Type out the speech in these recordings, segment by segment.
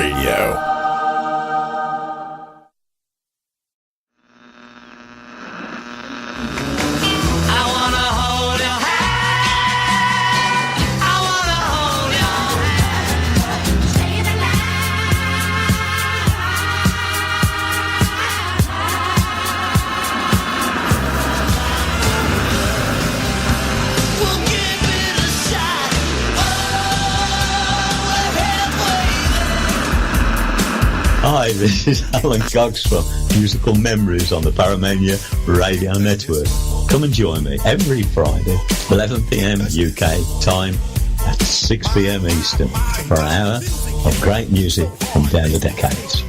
Radio. Hi, this is Alan Cox from Musical Memories on the Paramania Radio Network. Come and join me every Friday, 11 p.m. UK time at 6 p.m. Eastern for an hour of great music from down the decades.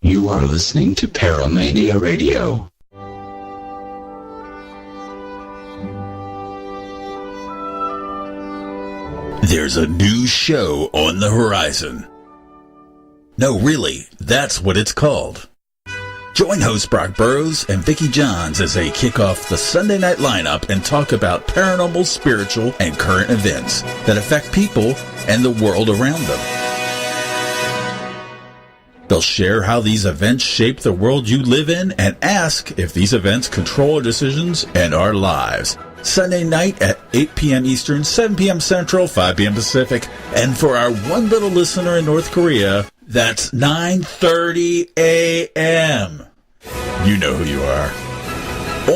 You are listening to Paramania Radio. There's a new show on the horizon. No, really, that's what it's called. Join host Brock Burrows and Vicki Johns as they kick off the Sunday night lineup and talk about paranormal, spiritual, and current events that affect people and the world around them. They'll share how these events shape the world you live in and ask if these events control our decisions and our lives. Sunday night at 8 p.m. Eastern, 7 p.m. Central, 5 p.m. Pacific. And for our one little listener in North Korea, that's 9:30 a.m. You know who you are.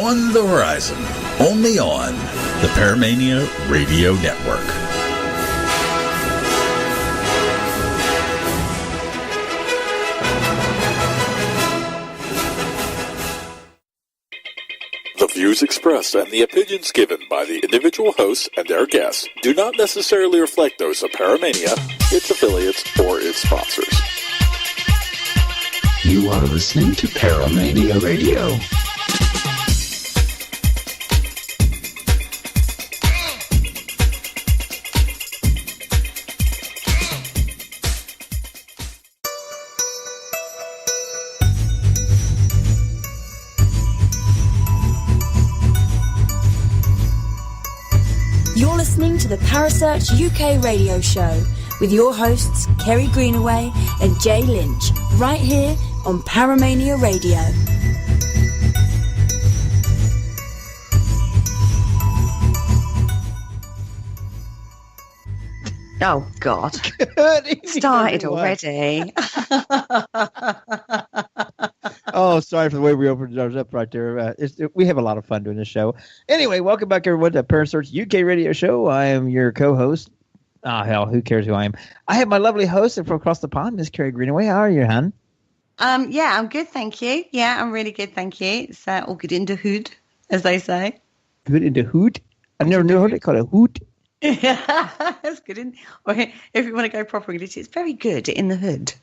On the horizon, only on the Paramania Radio Network. The views expressed and the opinions given by the individual hosts and their guests do not necessarily reflect those of Paramania, its affiliates, or its sponsors. You are listening to Paramania Radio. You're listening to the Parasearch UK radio show with your hosts Kerry Greenaway and Jay Lynch, right here on Paramania Radio. Oh, God. Started already. Oh, sorry for the way we opened ours up right there. We have a lot of fun doing this show. Anyway, welcome back, everyone, to Parasearch UK Radio Show. I am your co-host. Hell, who cares who I am? I have my lovely host from across the pond, Miss Kerry Greenaway. How are you, hon? Yeah, I'm good, thank you. Yeah, I'm really good, thank you. It's all good in the hood, as they say. Good in the hood? I've never heard it called a hood. Yeah, that's good. Or if you want to go proper English, it's very good in the hood.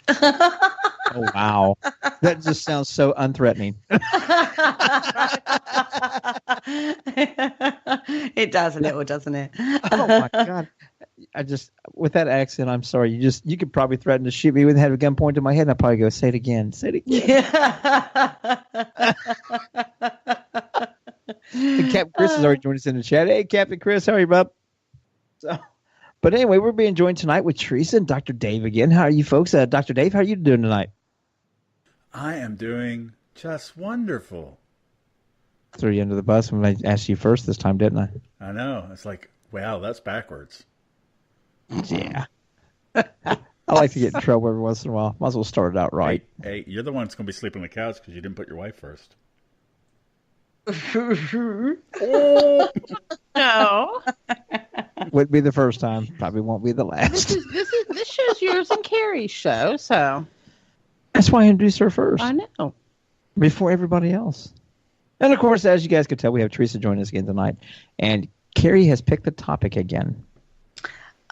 Oh, wow. That just sounds so unthreatening. It does a little, doesn't it? Oh, my God. With that accent, I'm sorry. You could probably threaten to shoot me with a gun pointed to my head, and I'd probably go, say it again. Say it again. Yeah. And Captain Chris has already joined us in the chat. Hey, Captain Chris, how are you, bub? But anyway, we're being joined tonight with Teresa and Dr. Dave again. How are you folks? Dr. Dave, how are you doing tonight? I am doing just wonderful. Threw you under the bus when I asked you first this time, didn't I? I know. It's like, wow, that's backwards. Yeah. I like to get in trouble every once in a while. Might as well start it out right. Hey, you're the one that's going to be sleeping on the couch because you didn't put your wife first. No. Wouldn't be the first time. Probably won't be the last. This show's yours and Carrie's show, so that's why I introduced her first. I know. Before everybody else. And of course, as you guys can tell, we have Teresa joining us again tonight. And Carrie has picked the topic again.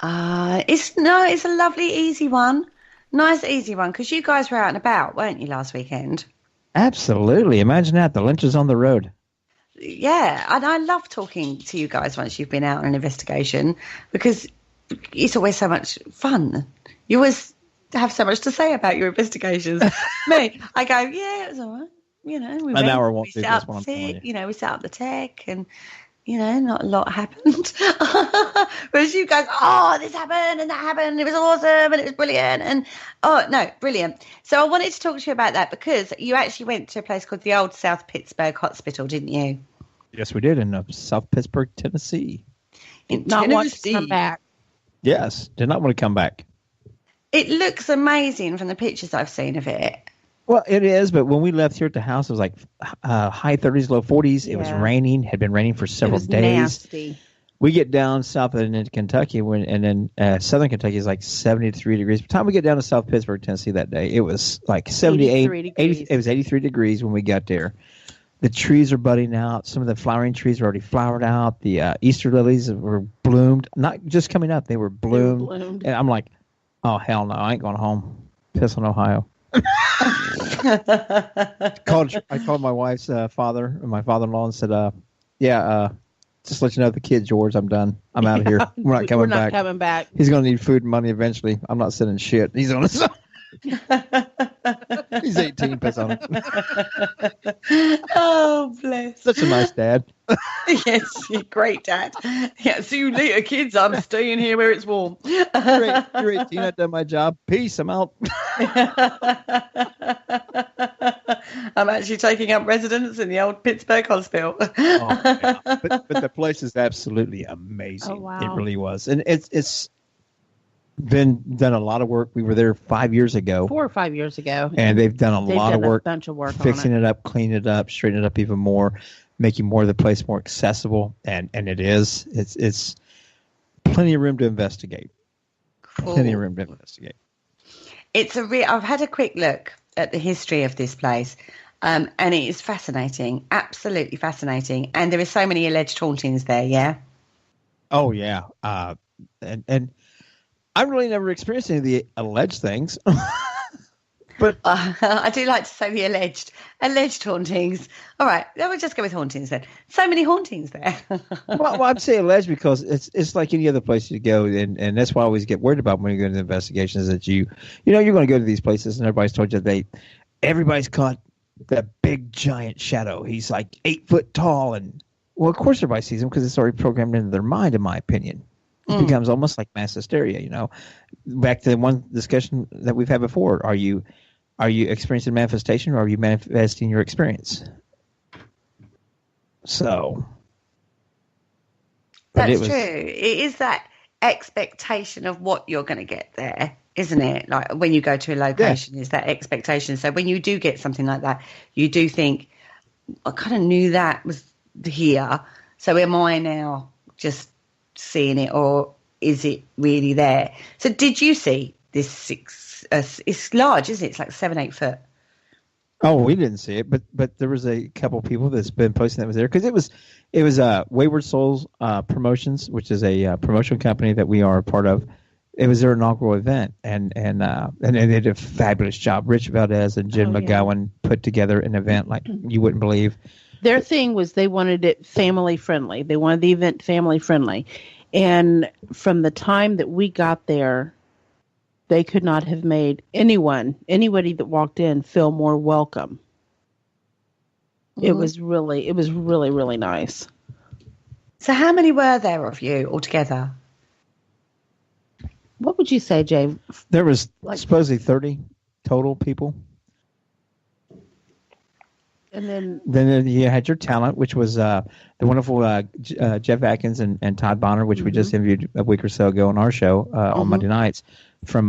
It's a lovely, easy one. Nice, easy one, because you guys were out and about, weren't you, last weekend? Absolutely. Imagine that. The Lynch is on the road. Yeah, and I love talking to you guys once you've been out on an investigation because it's always so much fun. You always have so much to say about your investigations. Me, I go, yeah, it's all right. You know, an hour won't do this one. We set up the tech and not a lot happened. Whereas you guys, oh, this happened and that happened. It was awesome and it was brilliant. And oh, no, brilliant. So I wanted to talk to you about that because you actually went to a place called the Old South Pittsburg Hospital, didn't you? Yes, we did in South Pittsburg, Tennessee. In Not want to Tennessee. come back. Yes, did not want to come back. It looks amazing from the pictures I've seen of it. Well, it is, but when we left here at the house, it was like high 30s, low 40s. It was raining, had been raining for several days. Nasty. We get down south into Kentucky, and then southern Kentucky is like 73 degrees. By the time we get down to South Pittsburg, Tennessee that day, it was like 78, 80, it was 83 degrees when we got there. The trees are budding out. Some of the flowering trees are already flowered out. The Easter lilies were bloomed, not just coming up, they were bloomed. And I'm like, oh, hell no, I ain't going home. Piss on Ohio. I called my wife's father, my father-in-law, and said, just let you know the kid's yours. I'm done. I'm out of here. We're not coming back. Coming back. He's going to need food and money eventually. I'm not sending shit. He's on his own. He's 18. Piss on him. Oh, bless. Such a nice dad. Yes, great dad. Yeah, see you later, kids. I'm staying here where it's warm. You're 18. I've done my job. Peace. I'm out. I'm actually taking up residence in the old Pittsburgh Hospital. Oh, yeah. But the place is absolutely amazing. Oh, wow. It really was. And it's been done a lot of work. We were there 5 years ago. 4 or 5 years ago. And they've done a lot of work. A bunch of work fixing on it up, cleaning it up, straightening it up even more, making more of the place more accessible. And it is. It's plenty of room to investigate. Cool. Plenty of room to investigate. I've had a quick look at the history of this place. And it is fascinating, absolutely fascinating. And there are so many alleged hauntings there, yeah? Oh, yeah. And I've really never experienced any of the alleged things. But I do like to say the alleged hauntings. All right, we'll just go with hauntings then. So many hauntings there. well, I'd say alleged because it's like any other place you go, and that's why I always get worried about when you go into investigations that you're going to go to these places and everybody's told you everybody's caught that big giant shadow. He's like 8 foot tall, and well, of course everybody sees him because it's already programmed into their mind, in my opinion. It becomes almost like mass hysteria, Back to the one discussion that we've had before. Are you experiencing manifestation, or are you manifesting your experience? So that's true. It is that expectation of what you're going to get there, isn't it? Like when you go to a location, is that expectation. So when you do get something like that, you do think, I kind of knew that was here. So am I now just seeing it, or is it really there? So did you see this it's large, isn't it? It's like 7-8 foot. Oh, we didn't see it, but there was a couple of people that's been posting that was there, because it was Wayward Souls Promotions, which is a promotion company that we are a part of. It was their inaugural event, and they did a fabulous job. Rich Valdez and Jen McGowan put together an event like you wouldn't believe. Their thing was they wanted it family friendly. They wanted the event family friendly. And from the time that we got there, they could not have made anybody that walked in feel more welcome. Mm-hmm. It was really, really nice. So how many were there of you altogether? What would you say, Jay? There was supposedly 30 total people. And then you had your talent, which was the wonderful Jeff Atkins and Todd Bonner, which we just interviewed a week or so ago on our show on Monday nights from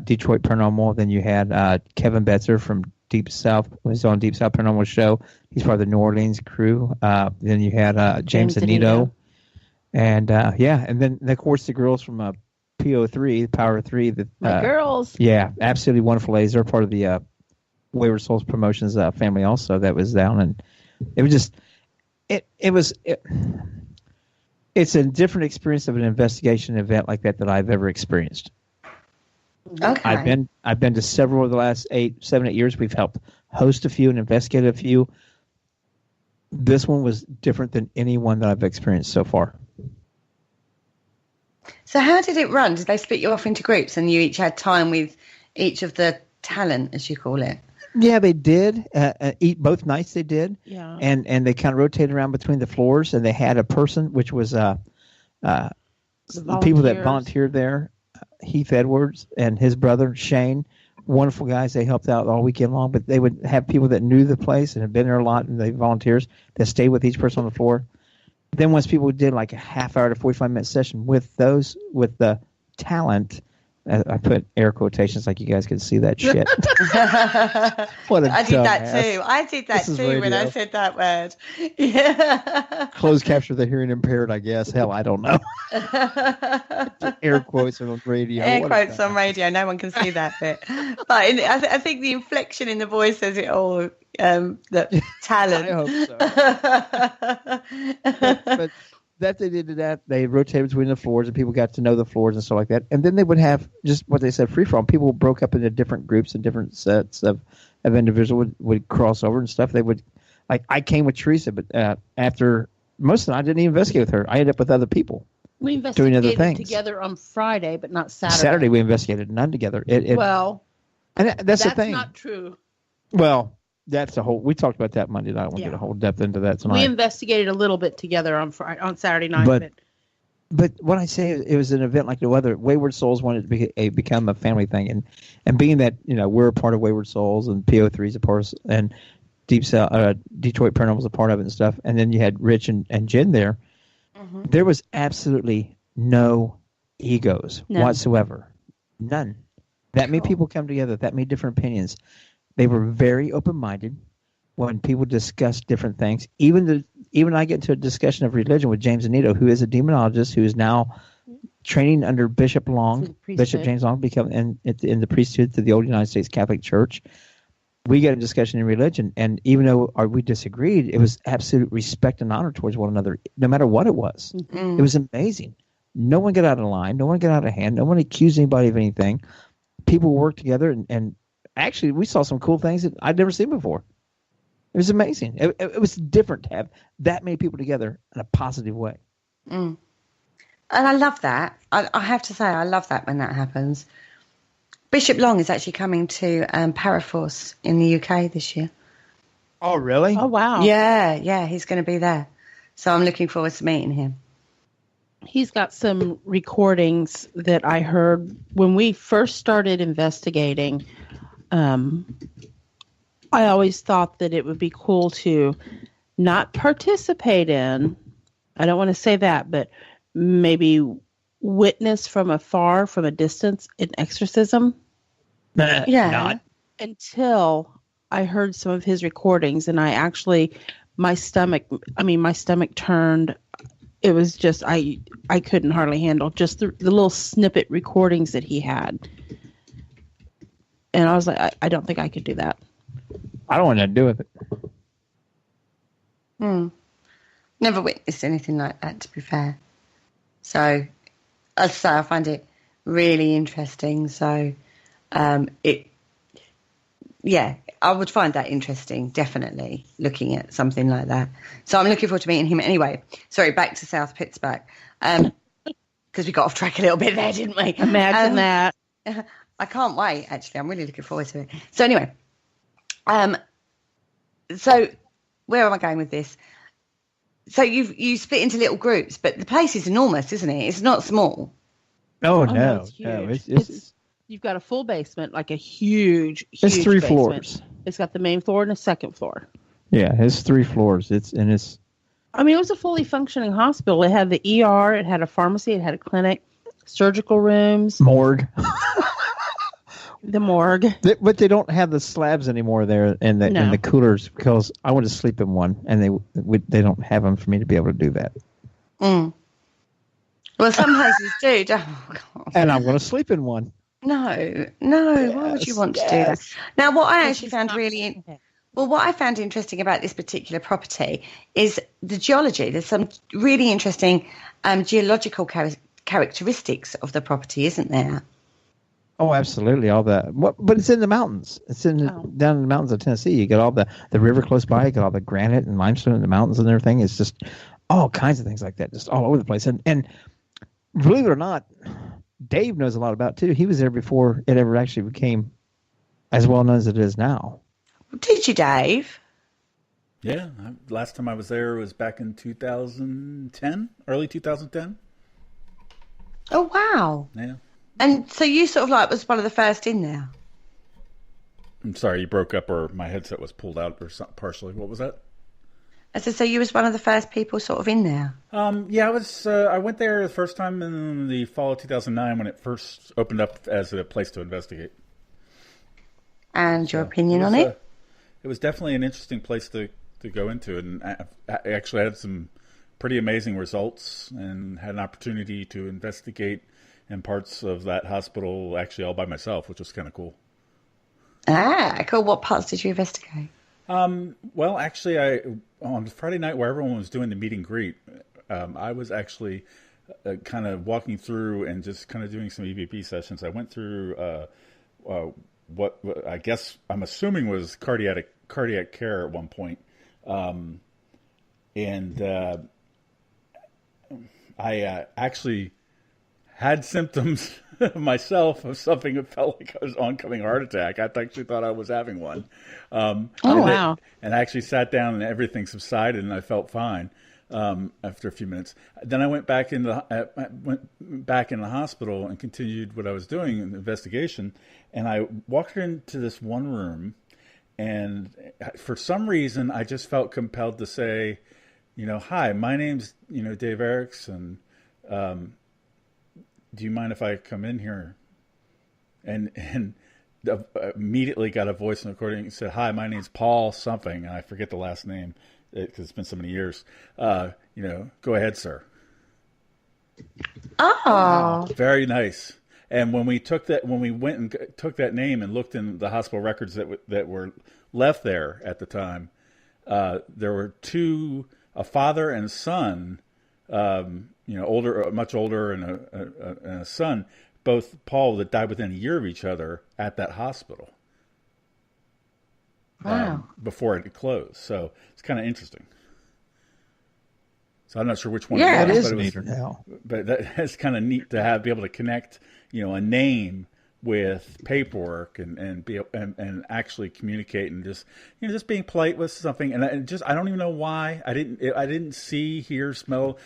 Detroit Paranormal. Then you had Kevin Betzer from Deep South. Was on Deep South Paranormal show. He's part of the New Orleans crew. Then you had James Anito. And and then of course the girls from PO3, Power 3. My girls. Yeah, absolutely wonderful ladies. They're part of the Wayward Souls Promotions family also that was down, and it was just it's a different experience of an investigation event like that I've ever experienced. Okay. I've been to several of the last 7, 8 years. We've helped host a few and investigate a few. This one was different than any one that I've experienced so far. So how did it run? Did they split you off into groups and you each had time with each of the talent, as you call it? Yeah, they did. Eat both nights they did. Yeah. And they kind of rotated around between the floors, and they had a person, which was the people that volunteered there, Heath Edwards and his brother Shane. Wonderful guys. They helped out all weekend long, but they would have people that knew the place and had been there a lot, and they volunteers that stayed with each person on the floor. Then once people did like a half hour to 45-minute session with the talent, I put air quotations like you guys can see that shit. What a I did that dumbass. too. I did that This is too when I radio. said that word. Yeah. Closed capture the hearing impaired, I guess. Hell, I don't know. Air quotes on radio. Air What a quotes dumbass. on radio. No one can see that bit. But I think the inflection in the voice says it all. The talent. I hope so. But that they did that, they rotated between the floors, and people got to know the floors and stuff like that. And then they would have just what they said, free for all. People broke up into different groups and different sets of individuals would cross over and stuff. They would, like, I came with Teresa, but after most of the night, I didn't even investigate with her. I ended up with other people. We doing other investigated things. together on Friday, but not Saturday. Saturday we investigated none together. Well, and that's the thing. not true. Well, that's a whole. We talked about that Monday night. I won't get a whole depth into that tonight. We investigated a little bit together on Saturday night. But what I say, it was an event like no other. Wayward Souls wanted to become a family thing, and being that we're a part of Wayward Souls, and PO3 is a part of, and Detroit Paranormal was a part of it and stuff. And then you had Rich and Jen there. Mm-hmm. There was absolutely no egos whatsoever, none. That made people come together. That made different opinions. They were very open-minded when people discussed different things. Even I get into a discussion of religion with James Anito, who is a demonologist, who is now training under Bishop Long, Bishop James Long, in the priesthood to the old United States Catholic Church. We get a discussion in religion, and even though we disagreed, it was absolute respect and honor towards one another, no matter what it was. Mm-hmm. It was amazing. No one got out of line. No one got out of hand. No one accused anybody of anything. People worked together, and actually, we saw some cool things that I'd never seen before. It was amazing. It was different to have that many people together in a positive way. Mm. And I love that. I have to say, I love that when that happens. Bishop Long is actually coming to Paraforce in the UK this year. Oh, really? Oh, wow. Yeah, he's going to be there. So I'm looking forward to meeting him. He's got some recordings that I heard when we first started investigating. I always thought that it would be cool to not participate in, I don't want to say that, but maybe witness from afar, from a distance, an exorcism. Yeah. Until I heard some of his recordings, and my stomach turned. It was just, I couldn't hardly handle just the little snippet recordings that he had. And I was like, I don't think I could do that. I don't want to do with it. Never witnessed anything like that, to be fair. So, as I say, I find it really interesting. So, I would find that interesting, definitely, looking at something like that. So I'm looking forward to meeting him anyway. Sorry, back to South Pittsburgh. Because we got off track a little bit there, didn't we? Imagine that. I can't wait, actually. I'm really looking forward to it. So anyway, so where am I going with this? So you split into little groups, but the place is enormous, isn't it? It's not small. Oh, no. It's huge. No, it's you've got a full basement, like a huge it's 3 basement. floors. It's got the main floor and a second floor. Yeah, it's 3 floors. It was a fully functioning hospital. It had the ER, it had a pharmacy, it had a clinic, surgical rooms, morgue. The morgue. But they don't have the slabs anymore there in the coolers, because I want to sleep in one, and they don't have them for me to be able to do that. Mm. Well, some places do. Oh, God. And I'm going to sleep in one. No. Why would you want to do that? Now, what I actually found what I found interesting about this particular property is the geology. There's some really interesting geological characteristics of the property, isn't there? Oh, absolutely. All that. But it's in the mountains. It's down in the mountains of Tennessee. You get all the river close by. You get all the granite and limestone in the mountains and everything. It's just all kinds of things like that, just all over the place. And believe it or not, Dave knows a lot about it too. He was there before it ever actually became as well known as it is now. Did you, Dave? Yeah, last time I was there was back in 2010, early 2010. Oh, wow. Yeah. And so you sort of like was one of the first in there? I'm sorry, you broke up or my headset was pulled out or something partially. What was that? I said, so you was one of the first people sort of in there? Yeah, I went there the first time in the fall of 2009 when it first opened up as a place to investigate. And your opinion on it? It was definitely an interesting place to go into, and I actually had some pretty amazing results and had an opportunity to investigate in parts of that hospital actually all by myself, which was kind of cool. Ah, cool. What parts did you investigate? Well, actually, on Friday night where everyone was doing the meet and greet, I was actually kind of walking through and just kind of doing some EVP sessions. I went through what I guess I'm assuming was cardiac care at one point, and I actually had symptoms myself of something that felt like I was oncoming heart attack. I actually thought I was having one. Wow. And I actually sat down and everything subsided and I felt fine after a few minutes. Then I went back in the hospital and continued what I was doing in the investigation. And I walked into this one room, and for some reason I just felt compelled to say, hi, my name's, Dave Erickson. Do you mind if I come in here? And immediately got a voice in the recording and said, hi, my name's Paul something. And I forget the last name because it's been so many years. Go ahead, sir. Oh, very nice. And when we went and took that name and looked in the hospital records that were left there at the time, there were a father and son, much older, and a son, both Paul, that died within a year of each other at that hospital. Wow. Before it closed. So it's kind of interesting. So I'm not sure which one. Yeah, it is neater now. But that's kind of neat to be able to connect, a name with paperwork and actually communicate and just being polite with something. And I don't even know why I didn't see, hear, smell,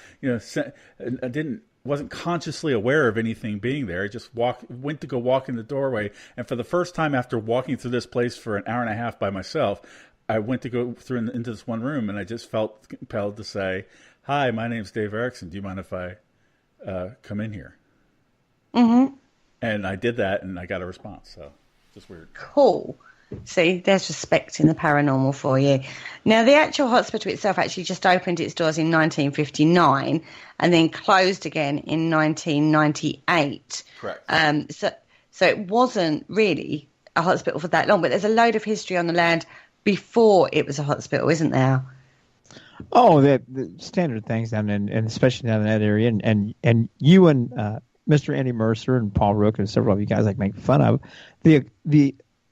wasn't consciously aware of anything being there. I just went to go walk in the doorway. And for the first time after walking through this place for an hour and a half by myself, I went to go through into this one room, and I just felt compelled to say, hi, my name's Dave Erickson. Do you mind if I come in here? Mm-hmm. And I did that, and I got a response. So just weird. Cool. See, there's respect in the paranormal for you. Now, the actual hospital itself actually just opened its doors in 1959 and then closed again in 1998. Correct. So it wasn't really a hospital for that long, but there's a load of history on the land before it was a hospital, isn't there? Oh, the standard things down and especially down in that area, and you and Mr. Andy Mercer and Paul Rook and several of you guys make fun of the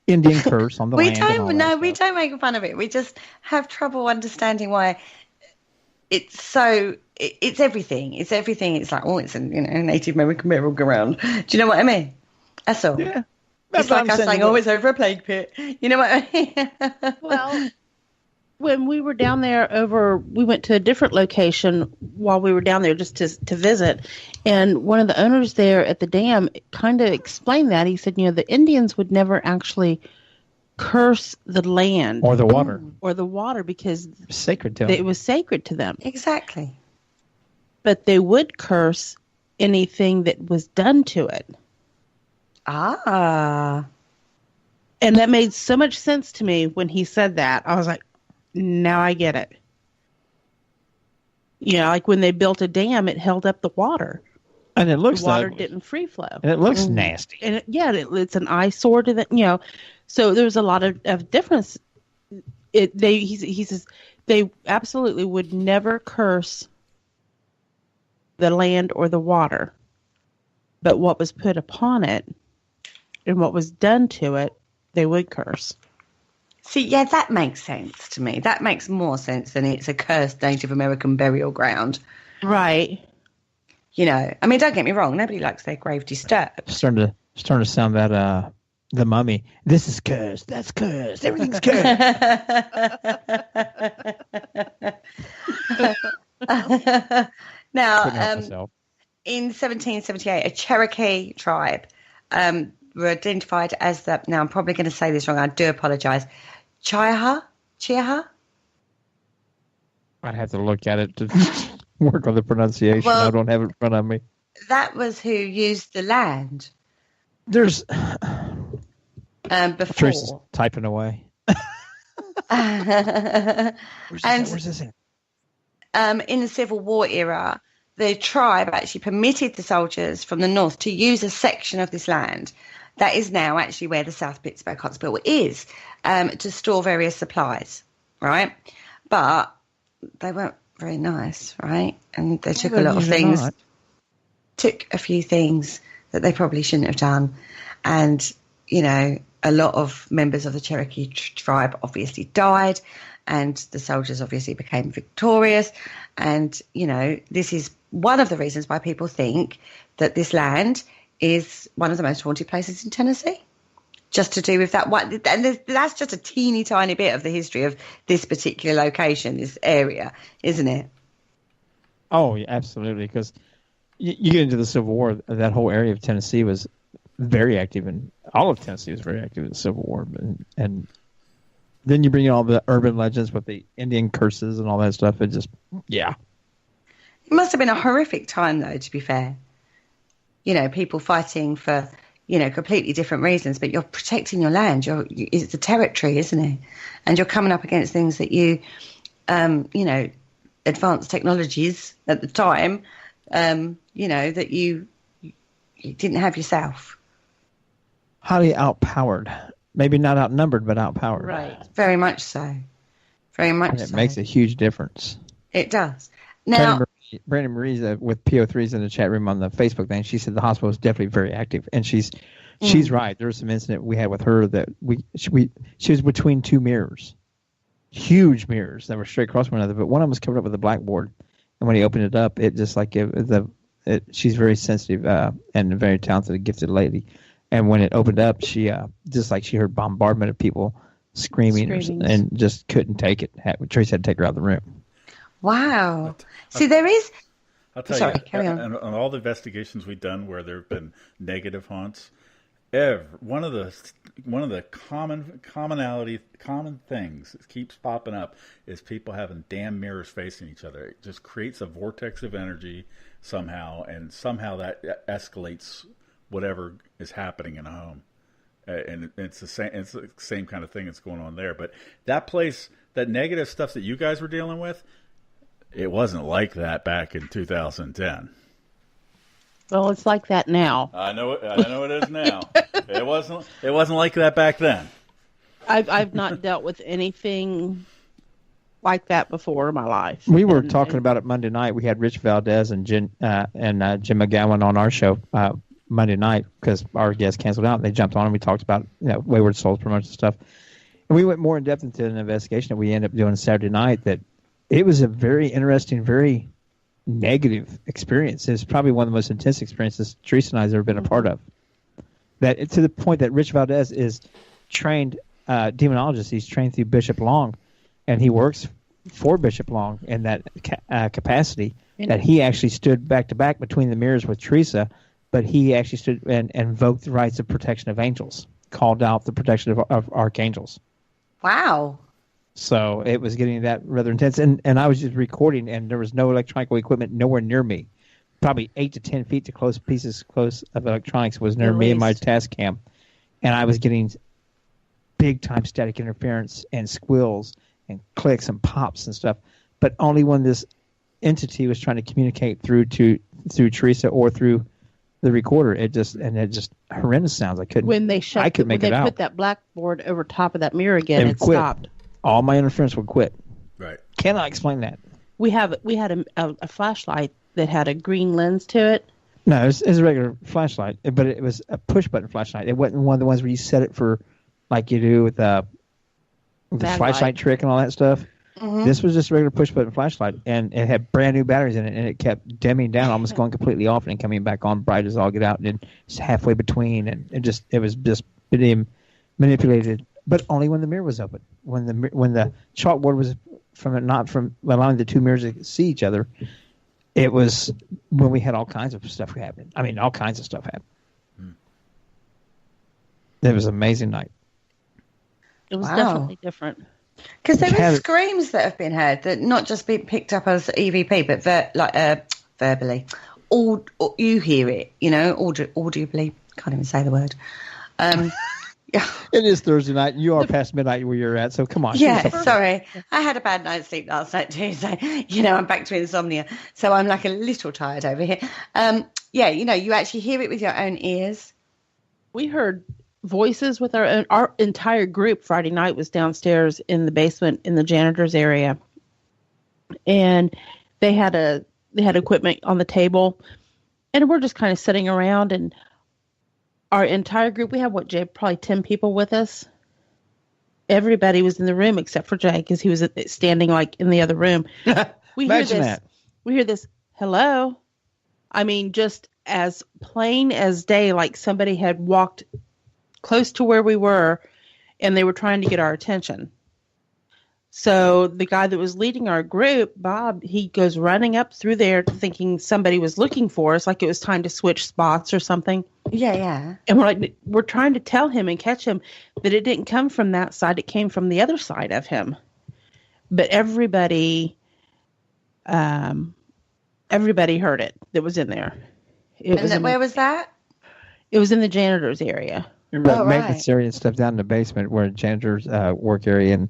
Indian curse on the land. We don't make fun of it. We just have trouble understanding why it's so. It's everything. It's everything. It's like, it's a Native American merry-go-round. Do you know what I mean? That's all. Yeah. It's like us saying, it's over a plague pit. You know what I mean? Well, when we were down there we went to a different location while we were down there just to visit. And one of the owners there at the dam kind of explained that. He said, the Indians would never actually curse the land. Or the water. Or the water because it was sacred to them. It was sacred to them. Exactly. But they would curse anything that was done to it. Ah. And that made so much sense to me when he said that. I was like, now I get it. Like when they built a dam, it held up the water. And it looks the water didn't free flow. And it looks nasty. And it's an eyesore to that, So there's a lot of difference. He says they absolutely would never curse the land or the water. But what was put upon it and what was done to it, they would curse. See, yeah, that makes sense to me. That makes more sense than it's a cursed Native American burial ground. Right. Don't get me wrong. Nobody likes their grave disturbed. Starting to sound that The Mummy. This is cursed. That's cursed. Everything's cursed. Now, in 1778, a Cherokee tribe were identified as the. Now, I'm probably going to say this wrong. I do apologize. Chiaha? I'd have to look at it to work on the pronunciation. Well, I don't have it in front of me. That was who used the land. There's before. Teresa's typing away. Where's this at? In the Civil War era, the tribe actually permitted the soldiers from the north to use a section of this land that is now actually where the South Pittsburg Hospital is, to store various supplies, right? But they weren't very nice, right? And they took a lot of things, took a few things that they probably shouldn't have done. And, you know, a lot of members of the Cherokee tribe obviously died, and the soldiers obviously became victorious. And, you know, this is one of the reasons why people think that this land is one of the most haunted places in Tennessee. Just to do with that one. And that's just a teeny tiny bit of the history of this particular location, this area, isn't it? Oh, yeah, absolutely. Because you get into the Civil War, that whole area of Tennessee was very active, and all of Tennessee was very active in the Civil War. And then you bring in all the urban legends with the Indian curses and all that stuff. It just, yeah. It must have been a horrific time, though, to be fair. You know, people fighting for, you know, completely different reasons, but you're protecting your land. It's a territory, isn't it? And you're coming up against things that you know, advanced technologies at the time, you know, that you didn't have yourself. Highly outpowered. Maybe not outnumbered, but outpowered. Right. Very much so. Very much so. And it makes a huge difference. It does. Now, Brandon Marie's with PO3's in the chat room on the Facebook thing. She said the hospital is definitely very active, and she's right. There was some incident we had with her that she was between two mirrors, huge mirrors that were straight across one another, but one of them was covered up with a blackboard, and when he opened it up, it just like she's very sensitive and a very talented, gifted lady, and when it opened up, she just like she heard bombardment of people screaming. And just couldn't take it. Trace had to take her out of the room. Wow. See, there is. I'll tell Sorry, you, carry on. On all the investigations we've done where there have been negative haunts, one of the common things that keeps popping up is people having damn mirrors facing each other. It just creates a vortex of energy somehow, and somehow that escalates whatever is happening in a home. And it's the same kind of thing that's going on there. But that place, that negative stuff that you guys were dealing with, it wasn't like that back in 2010. Well, it's like that now. I know it is now. It wasn't like that back then. I've not dealt with anything like that before in my life. We were talking about it Monday night. We had Rich Valdez and Jim McGowan on our show Monday night because our guest canceled out, and they jumped on and we talked about Wayward Souls promotion stuff. And we went more in depth into an investigation that we ended up doing Saturday night. That it was a very interesting, very negative experience. It's probably one of the most intense experiences Teresa and I have ever been a part of. That to the point that Rich Valdez is trained demonologist. He's trained through Bishop Long, and he works for Bishop Long in that capacity. That he actually stood back to back between the mirrors with Teresa, but he actually stood and invoked the rights of protection of angels, called out the protection of archangels. Wow. So it was getting that rather intense. And I was just recording, and there was no electronic equipment nowhere near me. Probably 8 to 10 feet to close of electronics was near me and my task cam. And I was getting big-time static interference and squills and clicks and pops and stuff. But only when this entity was trying to communicate through Teresa or through the recorder, it just horrendous sounds. I couldn't make it out. Put that blackboard over top of that mirror again, it stopped. All my interference would quit. Right. Cannot explain that. We had a flashlight that had a green lens to it. No, it was a regular flashlight, but it was a push button flashlight. It wasn't one of the ones where you set it for like you do with the flashlight trick and all that stuff. Mm-hmm. This was just a regular push button flashlight, and it had brand new batteries in it, and it kept dimming down, almost going completely off, and coming back on bright as all get out, and then just halfway between, and it was just being manipulated, but only when the mirror was open. When the chalkboard was not from allowing the two mirrors to see each other, it was when we had all kinds of stuff happening. I mean, all kinds of stuff happened. It was an amazing night. It was definitely different. Because there were screams that have been heard that not just been picked up as EVP, but verbally. You hear it, audibly. Can't even say the word. Yeah. It is Thursday night. You are past midnight where you're at, so come on. Yeah, sorry. I had a bad night's sleep last night too, so, I'm back to insomnia. So I'm like a little tired over here. You actually hear it with your own ears. We heard voices with our entire group. Friday night was downstairs in the basement in the janitor's area. And they had equipment on the table, and we're just kind of sitting around, and our entire group, we have Jay, probably 10 people with us. Everybody was in the room except for Jay because he was standing like in the other room. We hear this, hello. I mean, just as plain as day, like somebody had walked close to where we were and they were trying to get our attention. So the guy that was leading our group, Bob, he goes running up through there thinking somebody was looking for us, like it was time to switch spots or something. Yeah. And we're trying to tell him and catch him that it didn't come from that side. It came from the other side of him. But everybody heard it that was in there. Where was that? It was in the janitor's area. Remember maintenance area and stuff down in the basement where janitors work area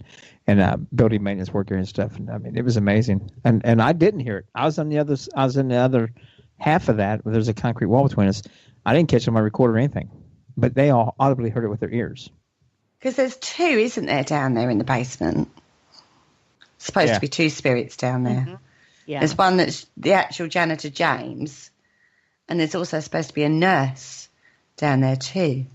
and building maintenance work area and stuff. And I mean, it was amazing. And I didn't hear it. I was in the other half of that where there's a concrete wall between us. I didn't catch it on my recorder or anything, but they all audibly heard it with their ears. Because there's two, isn't there, down there in the basement? Supposed to be two spirits down there. Mm-hmm. Yeah. There's one that's the actual janitor, James, and there's also supposed to be a nurse down there too.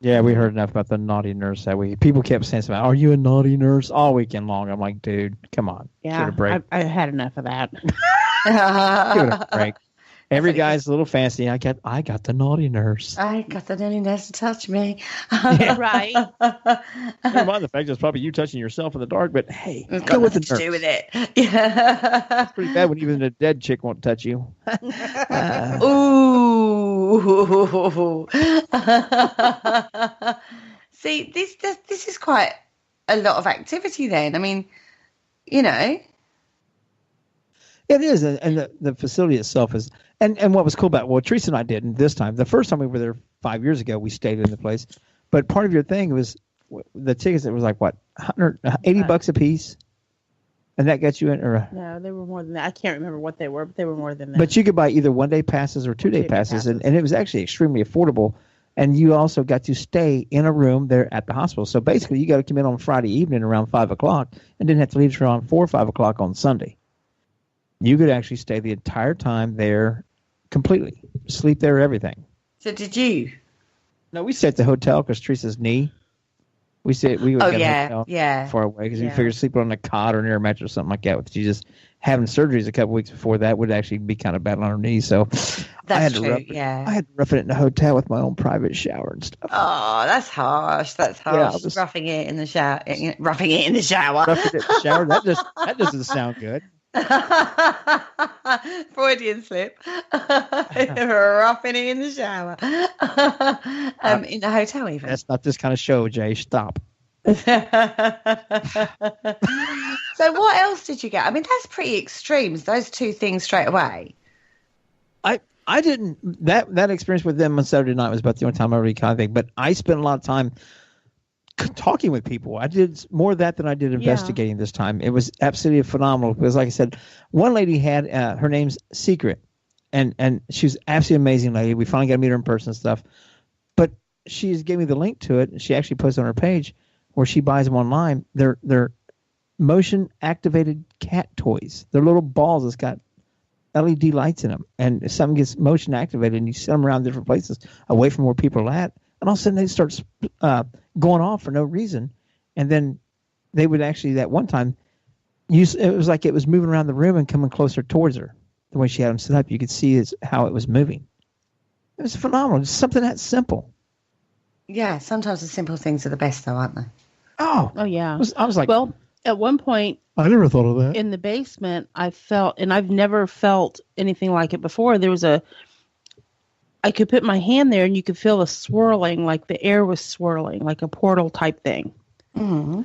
Yeah, we heard enough about the naughty nurse that week. People kept saying something, are you a naughty nurse? All weekend long. I'm like, dude, come on. Yeah, give it a break. I had enough of that. Give it a break. Every guy's a little fancy. I got the naughty nurse. I got the naughty nurse to touch me. Yeah, right. Never mind the fact that it's probably you touching yourself in the dark, but hey, it's got nothing to do with it. Yeah. It's pretty bad when even a dead chick won't touch you. Ooh. See, this is quite a lot of activity then. I mean, It is, and the facility itself is, and what was cool about Teresa and I didn't this time. The first time we were there 5 years ago, we stayed in the place, but part of your thing was the tickets. It was like what, $180 a piece, and that got you in. No, they were more than that. I can't remember what they were, but they were more than that. But you could buy either 1 day passes or 2 day passes, and it was actually extremely affordable. And you also got to stay in a room there at the hospital. So basically, you got to come in on Friday evening around 5 o'clock, and didn't have to leave around 4 or 5 o'clock on Sunday. You could actually stay the entire time there completely. Sleep there, everything. So did you? No, we stayed at the hotel because Teresa's knee. We would go to the hotel far away because we figured sleeping on a cot or near a mattress or something like that. With you just having surgeries a couple weeks before that would actually be kind of bad on her knees. So I had to rough it in the hotel with my own private shower and stuff. Oh, that's harsh. That's harsh. Yeah, roughing it in the shower. Roughing it in the shower. Roughing it in the shower. That doesn't sound good. Freudian slip. Roughing it in the shower. In the hotel even. That's not this kind of show, Jay. Stop. So what else did you get? I mean, that's pretty extremes, those two things straight away. I didn't, that experience with them on Saturday night was about the only time I really kind of think, but I spent a lot of time talking with people. I did more of that than I did investigating this time. It was absolutely phenomenal because, like I said, one lady had her name's Secret, and she was absolutely amazing lady. We finally got to meet her in person and stuff. But she gave me the link to it, and she actually posted on her page where she buys them online. They're motion activated cat toys. They're little balls that's got LED lights in them, and if something gets motion activated, and you set them around different places away from where people are at, and all of a sudden they start going off for no reason. And then they would actually, that one time, it was like it was moving around the room and coming closer towards her. The way she had them set up, you could see how it was moving. It was phenomenal. It's something that simple. Yeah, sometimes the simple things are the best, though, aren't they? Oh, yeah. I was like, Well, at one point I never thought of that. in the basement, I felt, and I've never felt anything like it before. I could put my hand there and you could feel a swirling, like the air was swirling, like a portal type thing. Mm-hmm.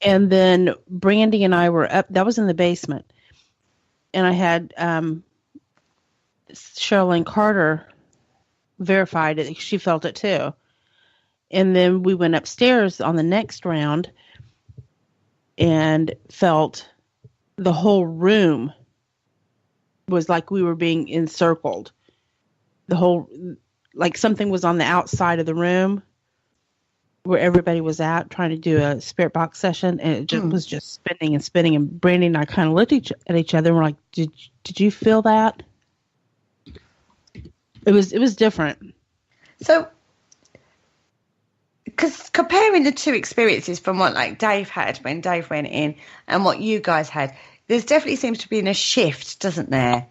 And then Brandy and I were up, that was in the basement. And I had Sherilyn Carter verified it. She felt it too. And then we went upstairs on the next round and felt the whole room was like we were being encircled. The whole, like something was on the outside of the room where everybody was at trying to do a spirit box session, and it just was just spinning and spinning. And Brandy and I kind of looked at each other and we're like, did you feel that? It was different. So, because comparing the two experiences from what like Dave had when Dave went in and what you guys had, there's definitely seems to be a shift, doesn't there?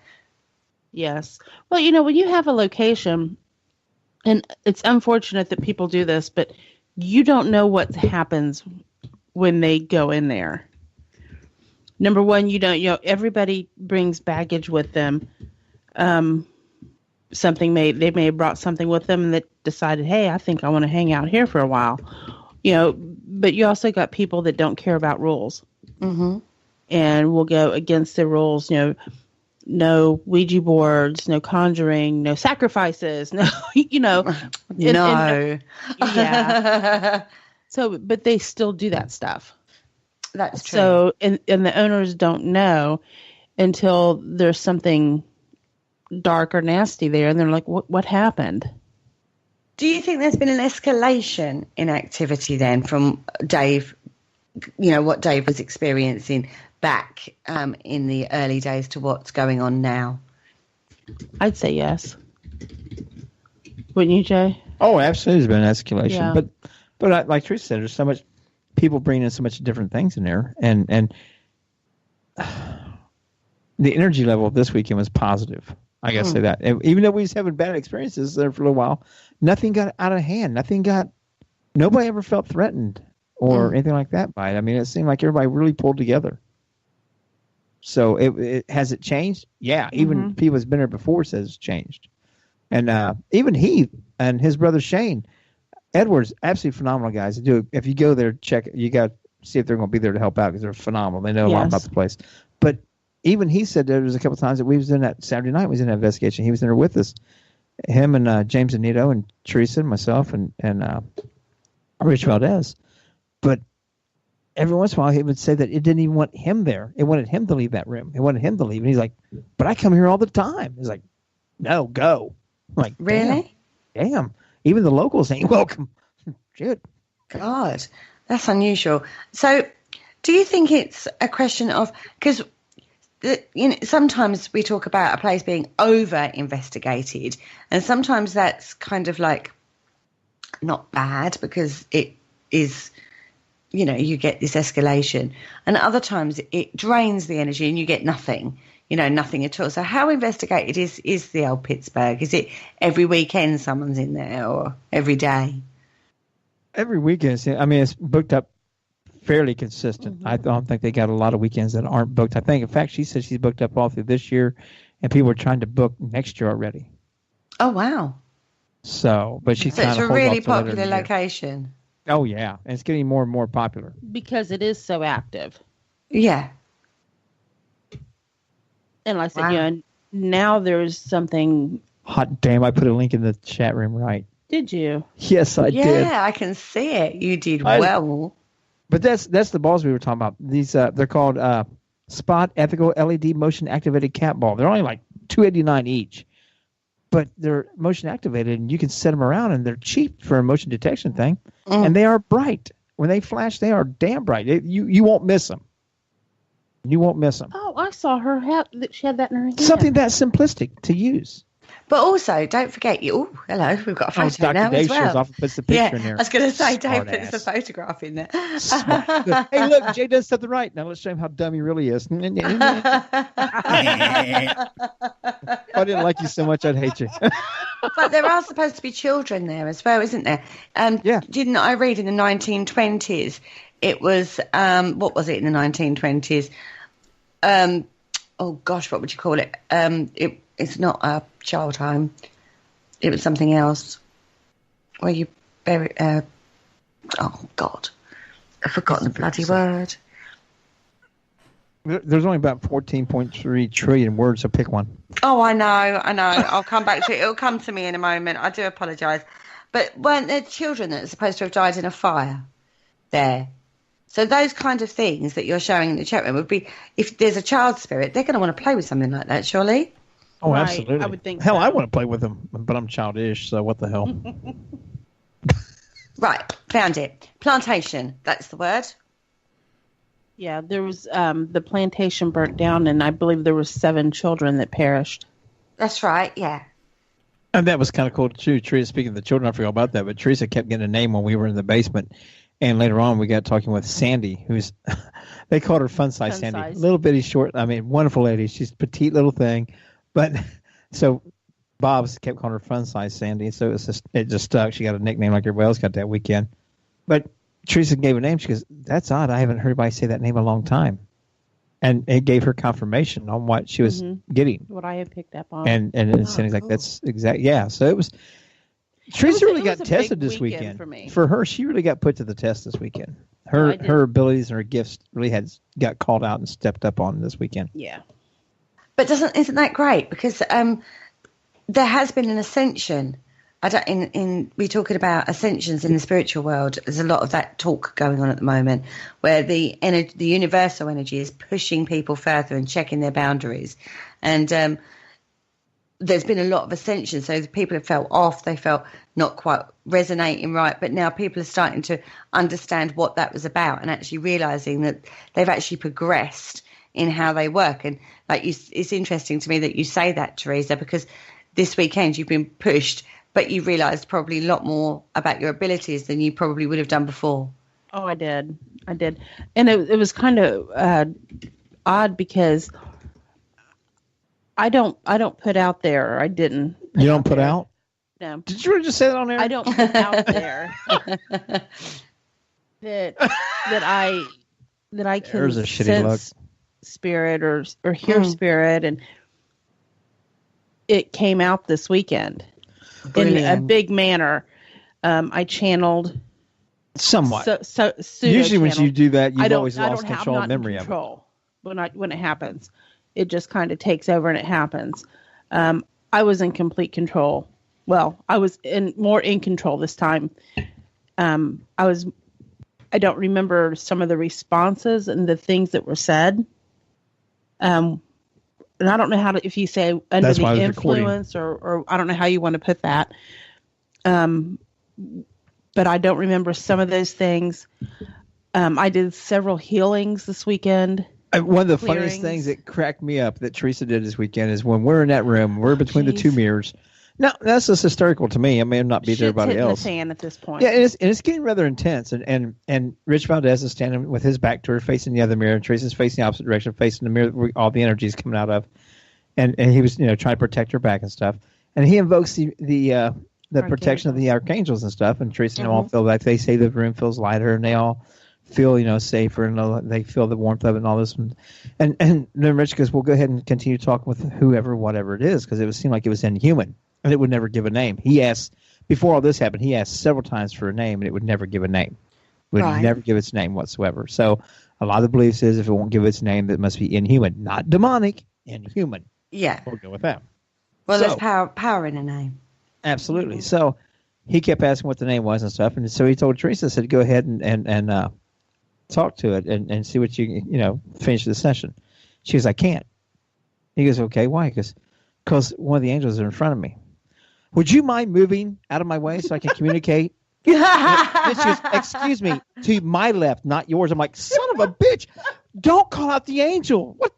Yes. Well, you know, when you have a location, and it's unfortunate that people do this, but you don't know what happens when they go in there. Number one, everybody brings baggage with them. They may have brought something with them that decided, hey, I think I want to hang out here for a while. But you also got people that don't care about rules. Mm-hmm. And will go against the rules, no Ouija boards, no conjuring, no sacrifices, no. No. Yeah. So, but they still do that stuff. That's true. So, and the owners don't know until there's something dark or nasty there, and they're like, what happened? Do you think there's been an escalation in activity then from Dave, what Dave was experiencing back in the early days to what's going on now? I'd say yes. Wouldn't you, Jay? Oh, absolutely, there's been an escalation. Yeah. But like Teresa said, there's so much people bringing in so much different things in there, and the energy level of this weekend was positive. I gotta say that. And even though we was having bad experiences there for a little while, nothing got out of hand. Nobody ever felt threatened or anything like that by it. I mean, it seemed like everybody really pulled together. So it has it changed? Yeah. Even people that's been there before says it's changed. And even he and his brother Shane Edwards, absolutely phenomenal guys. If you go there, check it. You got to see if they're going to be there to help out because they're phenomenal. They know a lot about the place. But even he said there was a couple of times that we was in that Saturday night. We was in that investigation. He was in there with us. Him and James Anito and Teresa and myself and Rich Valdez. But every once in a while he would say that it didn't even want him there. It wanted him to leave that room. It wanted him to leave. And he's like, but I come here all the time. He's like, no, go. I'm like, really? Damn. Even the locals ain't welcome. Shit. God, that's unusual. So do you think it's a question of, because sometimes we talk about a place being over-investigated, and sometimes that's kind of like not bad because it is, you get this escalation, and other times it drains the energy and you get nothing, nothing at all. So how investigated is the old Pittsbugh? Is it every weekend someone's in there or every day? Every weekend. I mean, it's booked up fairly consistent. I don't think they got a lot of weekends that aren't booked. I think, in fact, she said she's booked up all through this year, and people are trying to book next year already. Oh, wow. So, but she's so it's a really popular location. Oh, yeah. And it's getting more and more popular. Because it is so active. Yeah. And like I said, now there's something. Hot damn, I put a link in the chat room, right? Did you? Yes, I did. Yeah, I can see it. You did well. But that's the balls we were talking about. These they're called Spot Ethical LED Motion Activated Cat Ball. They're only like $2.89 each, but they're motion activated, and you can set them around, and they're cheap for a motion detection thing, and they are bright. When they flash, they are damn bright. You won't miss them. You won't miss them. Oh, I saw her she had that in her hand. Something that simplistic to use. But also, don't forget you. Oh, hello, we've got a photo Dr. now Dave as well. shows off and puts the picture in there. I was going to say, Smart Dave puts ass. the photograph in there. Hey, look, Jay does something right. Now let's show him how dumb he really is. If I didn't like you so much, I'd hate you. But there are supposed to be children there as well, isn't there? Yeah. Didn't I read in the 1920s? It was what was it in the 1920s? Oh gosh, what would you call it? It's not a child home. It was something else. Where you bury? Oh God, I've forgotten the bloody word. There's only about 14.3 trillion words, so pick one. Oh, I know. I'll come back to it. It'll come to me in a moment. I do apologise. But weren't there children that are supposed to have died in a fire there? So those kind of things that you're showing in the chat room would be, if there's a child spirit, they're going to want to play with something like that, surely? Oh, Right, absolutely. I would think Hell, so. I want to play with them, but I'm childish, so what the hell? Right, found it. Plantation, that's the word. Yeah, there was the plantation burnt down, and I believe there were 7 children that perished. That's right, yeah. And that was kind of cool, too. Teresa, speaking of the children, I forgot about that, but Teresa kept getting a name when we were in the basement. And later on, we got talking with Sandy, who's, they called her Fun Size Sandy. Size. Little bitty short, wonderful lady. She's a petite little thing. But so Bob's kept calling her Fun Size Sandy. So it just stuck. She got a nickname like everybody else got that weekend. But Teresa gave a name. She goes, that's odd. I haven't heard anybody say that name in a long time. And it gave her confirmation on what she was getting. What I had picked up on. And Sandy's like, that's exact. Yeah. So it was. Teresa really got a tested big this weekend weekend. for me. For her, she really got put to the test this weekend. I did. Her abilities and her gifts really got called out and stepped up on this weekend. Yeah. But isn't that great? Because there has been an ascension. We're talking about ascensions in the spiritual world. There's a lot of that talk going on at the moment, where the universal energy is pushing people further and checking their boundaries, and there's been a lot of ascension. So people have felt off; they felt not quite resonating right. But now people are starting to understand what that was about, and actually realizing that they've actually progressed in how they work. And it's interesting to me that you say that, Teresa, because this weekend you've been pushed, but you realised probably a lot more about your abilities than you probably would have done before. Oh, I did. And it was kind of odd because I don't put out there. I didn't. You don't put out? No. Did you really just say that on there? I don't put out there that I can There's a shitty sense spirit or hear spirit, and it came out this weekend in a big manner. I channeled somewhat. So usually when you do that, you've always I'm lost control not of memory in of it. control when it happens. It just kind of takes over and it happens. I was in complete control. Well, I was more in control this time. I don't remember some of the responses and the things that were said. And I don't know if you say under That's why I the was influence or I don't know how you want to put that. But I don't remember some of those things. I did several healings this weekend. One of the funniest things that cracked me up that Teresa did this weekend is when we're in that room, we're between the two mirrors. Now, that's just hysterical to me. I may not be to everybody else. Shit's hitting the fan at this point. Yeah, it's getting rather intense. And Rich Valdez is standing with his back to her, facing the other mirror. And Teresa's facing the opposite direction, facing the mirror where all the energy is coming out of. And he was, trying to protect her back and stuff. And he invokes the protection of the archangels and stuff. And Teresa and all feel like they say the room feels lighter, and they all feel, safer, and they feel the warmth of it and all this. And then Rich goes, "Well, go ahead and continue talking with whoever, whatever it is," because it would seem like it was inhuman. And it would never give a name. He asked, before all this happened, he asked several times for a name, and it would never give a name. It would never give its name whatsoever. So a lot of the beliefs is if it won't give its name, that it must be inhuman. Not demonic, inhuman. Yeah. We'll go with that. Well, there's power in a name. Absolutely. So he kept asking what the name was and stuff. And so he told Teresa, said, go ahead and talk to it and see what you finish the session. She goes, I can't. He goes, okay, why? Because one of the angels is in front of me. Would you mind moving out of my way so I can communicate? She goes, excuse me, to my left, not yours. I'm like, son of a bitch, don't call out the angel. What?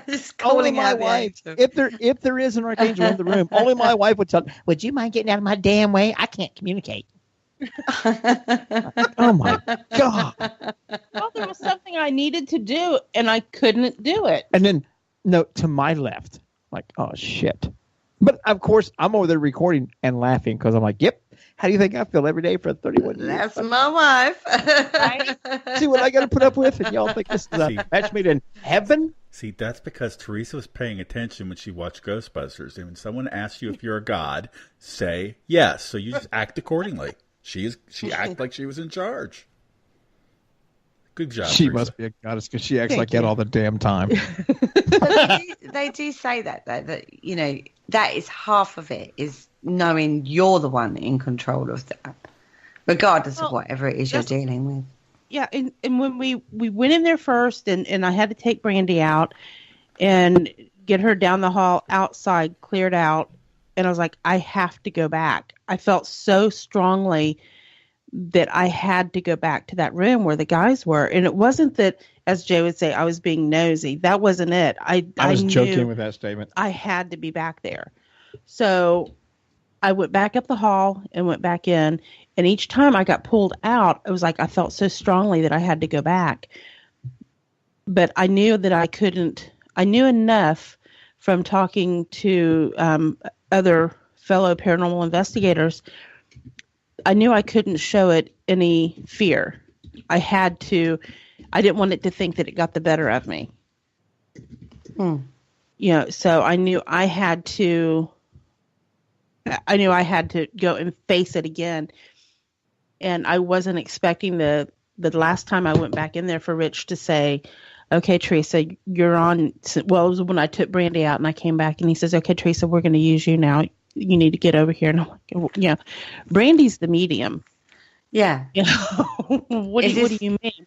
Just Only calling my out the wife. angel. If there is an archangel in the room, only my wife would tell. Would you mind getting out of my damn way? I can't communicate. Oh my God! Well, there was something I needed to do, and I couldn't do it. And then, no, to my left, like, oh shit. But of course, I'm over there recording and laughing because I'm like, yep. How do you think I feel every day for 31 years? That's my wife. See what I got to put up with, and y'all think this is a match made in heaven? See, that's because Teresa was paying attention when she watched Ghostbusters. And when someone asks you if you're a god, say yes. So you just act accordingly. She acted like she was in charge. Good job. She Teresa. must be a goddess because she acts like that all the damn time. They do say that, though, that, you know, that is half of it, is knowing you're the one in control of that, regardless of whatever it is you're dealing with. Yeah, and when we went in there first, and I had to take Brandy out and get her down the hall outside, cleared out, and I was like, I have to go back. I felt so strongly that I had to go back to that room where the guys were. And it wasn't that, as Jay would say, I was being nosy. That wasn't it. I was knew joking with that statement. I had to be back there. So I went back up the hall and went back in. And each time I got pulled out, it was like I felt so strongly that I had to go back. But I knew that I couldn't. I knew enough from talking to other fellow paranormal investigators. I knew I couldn't show it any fear. I didn't want it to think that it got the better of me. You know, so I knew I had to go and face it again. And I wasn't expecting the last time I went back in there for Rich to say, okay, Teresa, you're on. Well, it was when I took Brandy out and I came back and he says, okay, Teresa, we're going to use you now. You need to get over here. And I'm like, yeah, Brandy's the medium. Yeah. You know, what do you mean?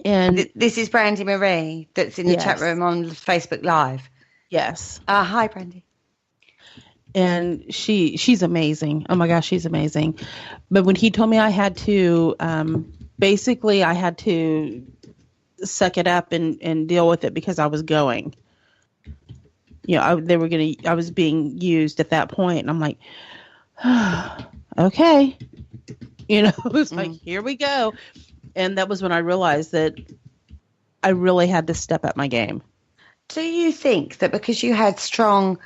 And this is Brandy Marie that's in the chat room on Facebook Live. Yes. Hi, Brandy. And she's amazing. Oh my gosh, she's amazing. But when he told me I had to, basically I had to suck it up and deal with it because I was going. You know, I was being used at that point, and I'm like, okay, you know, it's like, here we go. And that was when I realized that I really had to step up my game. Do you think that because you had strong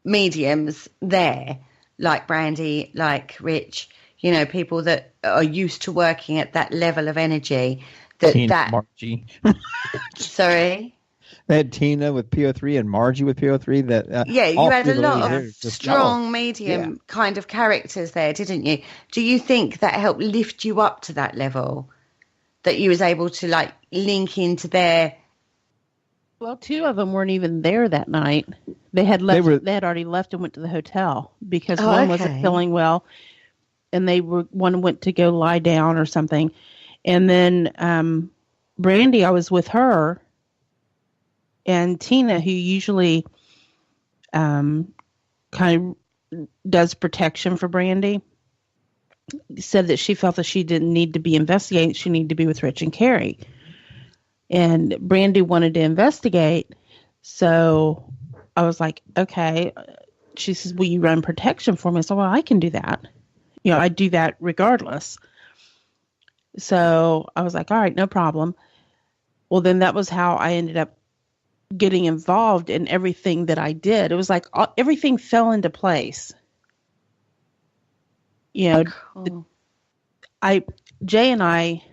mediums there, like Brandy, like Rich, you know, people that are used to working at that level of energy, Margie. Sorry? They had Tina with PO3 and Margie with PO3. You had a lot of strong medium kind of characters there, didn't you? Do you think that helped lift you up to that level? That you was able to, like, link into their... Well, two of them weren't even there that night. They had left. They had already left and went to the hotel because one wasn't feeling well, and one went to go lie down or something. And then Brandy, I was with her, and Tina, who usually kind of does protection for Brandy, said that she felt that she didn't need to be investigated. She needed to be with Rich and Carrie. And Brandy wanted to investigate, so I was like, okay. She says, will you run protection for me? I said, well, I can do that. You know, I do that regardless. So I was like, all right, no problem. Well, then that was how I ended up getting involved in everything that I did. It was like everything fell into place. You know, cool. Jay and I,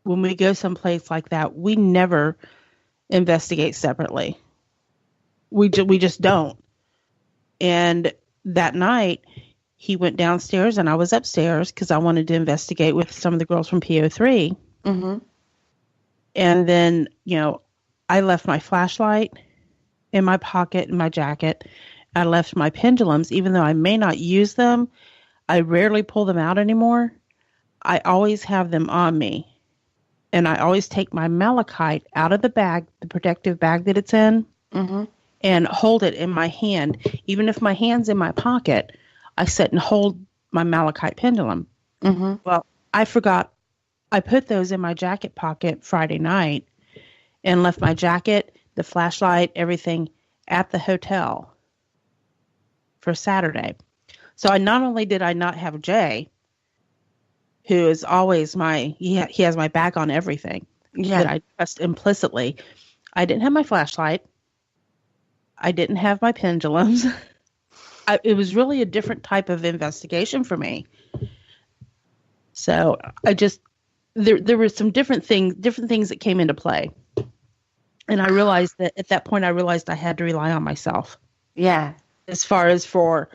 when we go someplace like that, we never investigate separately. We just don't. And that night, he went downstairs and I was upstairs because I wanted to investigate with some of the girls from PO3. Mm-hmm. And then, you know, I left my flashlight in my pocket in my jacket. I left my pendulums, even though I may not use them. I rarely pull them out anymore. I always have them on me. And I always take my malachite out of the bag, the protective bag that it's in, and hold it in my hand. Even if my hand's in my pocket, I sit and hold my malachite pendulum. Well, I forgot I put those in my jacket pocket Friday night and left my jacket, the flashlight, everything at the hotel for Saturday. So I not only did I not have Jay, who is always he has my back on everything that I trust implicitly. I didn't have my flashlight. I didn't have my pendulums. It was really a different type of investigation for me. So there were some different things that came into play. And I realized that at that point, I had to rely on myself. Yeah. As far as for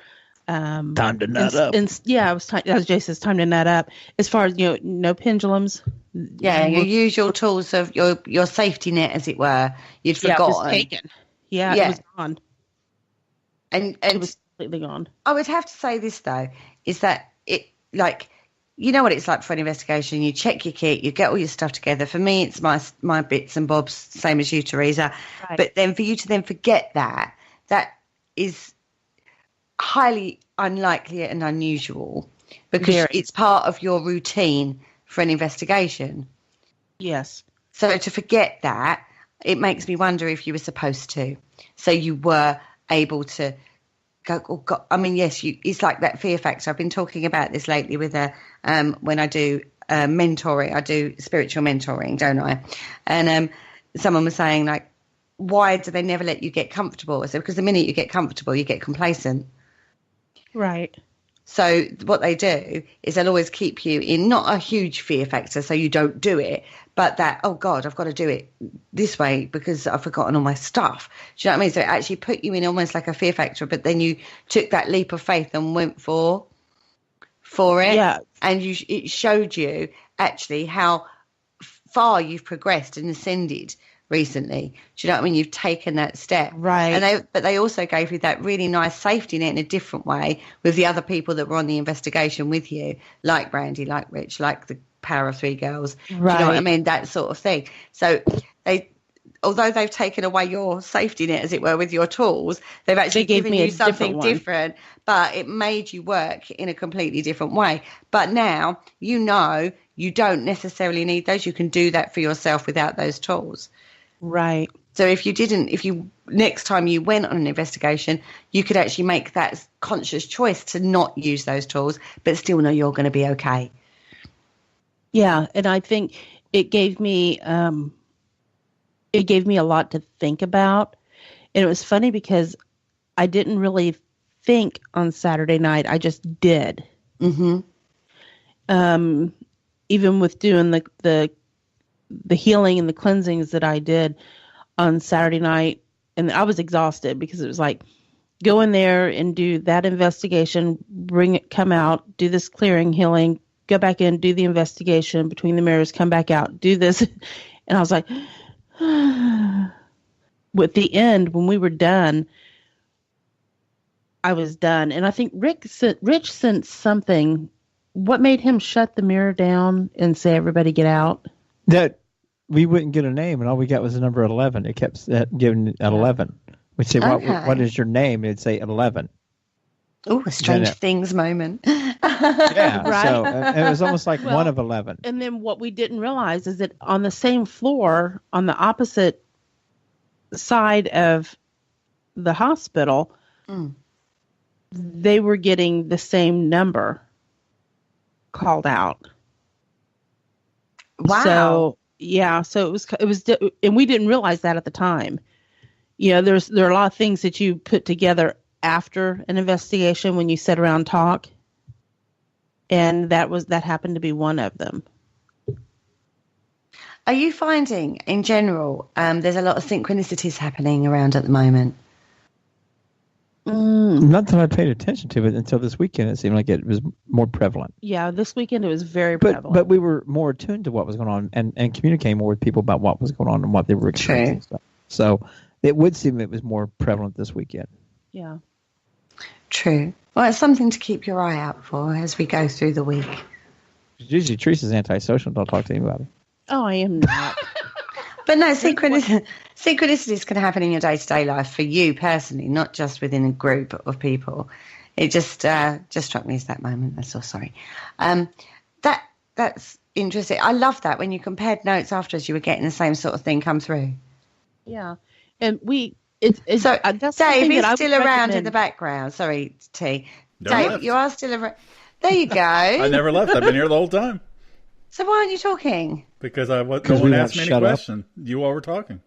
time to nut up. Yeah, as Jay says, time to nut up. As far as no pendulums. Yeah, your usual tools of your safety net, as it were, you'd forgotten. Yeah, it was taken. Yeah, it was gone. And it was completely gone. I would have to say this though, is that it you know what it's like for an investigation. You check your kit, you get all your stuff together. For me, it's my bits and bobs, same as you, Teresa. Right. But then for you to then forget that is highly unlikely and unusual because it's part of your routine for an investigation. Yes. So to forget that, it makes me wonder if you were supposed to. So you were able to go, oh God, I mean, yes, it's like that fear factor. I've been talking about this lately with when I do mentoring, I do spiritual mentoring, don't I? And someone was saying, like, why do they never let you get comfortable? I said, because the minute you get comfortable, you get complacent. Right. So what they do is they'll always keep you in not a huge fear factor so you don't do it, but that, oh God, I've got to do it this way because I've forgotten all my stuff. Do you know what I mean? So it actually put you in almost like a fear factor, but then you took that leap of faith and went for it. Yeah. And it showed you actually how far you've progressed and ascended recently. Do you know what I mean? You've taken that step. Right. But they also gave you that really nice safety net in a different way with the other people that were on the investigation with you, like Brandy, like Rich, like the Power of Three girls. Right. Do you know what I mean? That sort of thing. So although they've taken away your safety net, as it were, with your tools, they've actually given you something different, but it made you work in a completely different way. But now you know you don't necessarily need those. You can do that for yourself without those tools. Right. So if you next time you went on an investigation, you could actually make that conscious choice to not use those tools, but still know you're going to be okay. Yeah, and I think it gave me a lot to think about. And it was funny because I didn't really think on Saturday night. I just did. Mm-hmm. Even with doing the healing and the cleansings that I did on Saturday night, and I was exhausted because it was like, go in there and do that investigation, come out, do this clearing, healing, go back in, do the investigation between the mirrors, come back out, do this. And I was like, with the end, when we were done, I was done. And I think Rich sensed something. What made him shut the mirror down and say, everybody get out? That we wouldn't get a name, and all we got was the number 11. It kept giving at 11. We'd say, what is your name? It'd say 11. Oh, a Stranger Things moment. Yeah, right. So it was almost like one of 11. And then what we didn't realize is that on the same floor, on the opposite side of the hospital, they were getting the same number called out. Wow. So it was, and we didn't realize that at the time. You know, there are a lot of things that you put together after an investigation when you sit around and talk, and that happened to be one of them. Are you finding, in general, there's a lot of synchronicities happening around at the moment? Not that I paid attention to it until this weekend. It seemed like it was more prevalent. Yeah, this weekend it was very prevalent. But we were more attuned to what was going on and communicating more with people about what was going on and what they were experiencing. And stuff. So it would seem it was more prevalent this weekend. Yeah. True. Well, it's something to keep your eye out for as we go through the week. Usually Teresa's antisocial. Don't talk to anybody. Oh, I am not. But no, synchronicities can happen in your day-to-day life for you personally, not just within a group of people. It just struck me as that moment. That's all. Sorry. That that's interesting. I love that when you compared notes afterwards, you were getting the same sort of thing come through. Yeah, and So, that's Dave is that still around in the background. Sorry, T. Dave, left. you are still around. There you go. I never left. I've been here the whole time. So why aren't you talking? Because no we one asked me won't any shut up. question. You all were talking.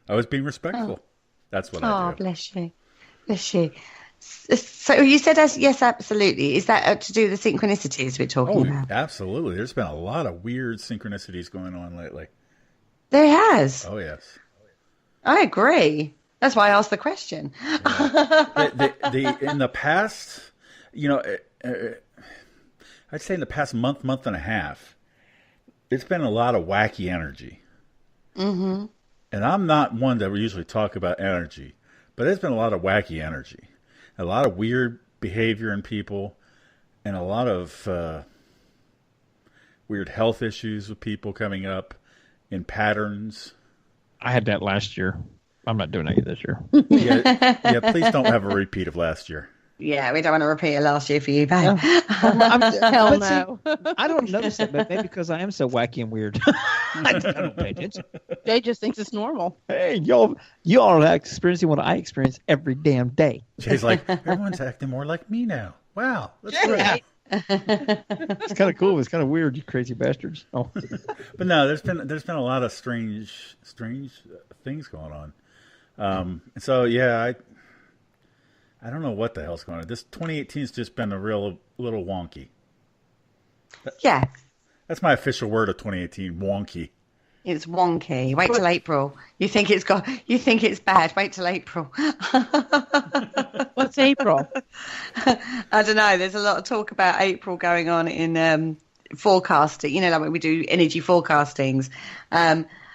I was being respectful. That's what I Oh, do. bless you. Bless you. So you said yes, absolutely. Is that to do with the synchronicities we're talking about? Absolutely. There's been a lot of weird synchronicities going on lately. There has. Oh, yes. I agree. That's why I asked the question. In the past, I'd say in the past month and a half, it's been a lot of wacky energy. Mm-hmm. And I'm not one that usually talk about energy, but there's been a lot of wacky energy, a lot of weird behavior in people, and a lot of weird health issues with people coming up in patterns. I had that last year. I'm not doing any this year. Yeah, please don't have a repeat of last year. Yeah, we don't want to repeat it last year for you, babe. Hell no. I don't notice it, but maybe because I am so wacky and weird. I don't pay attention. Jay just thinks it's normal. Hey, y'all are experiencing what I experience every damn day. Jay's like, everyone's acting more like me now. Wow, that's great. It's kind of cool. It's kind of weird, you crazy bastards. Oh, but no, there's been a lot of strange things going on. And so yeah, I don't know what the hell's going on. This 2018's just been a little wonky. Yeah. That's my official word of 2018, wonky. It's wonky. Wait till April. You think it's bad. Wait till April. What's April? I don't know. There's a lot of talk about April going on in forecasting. You know, like when we do energy forecastings.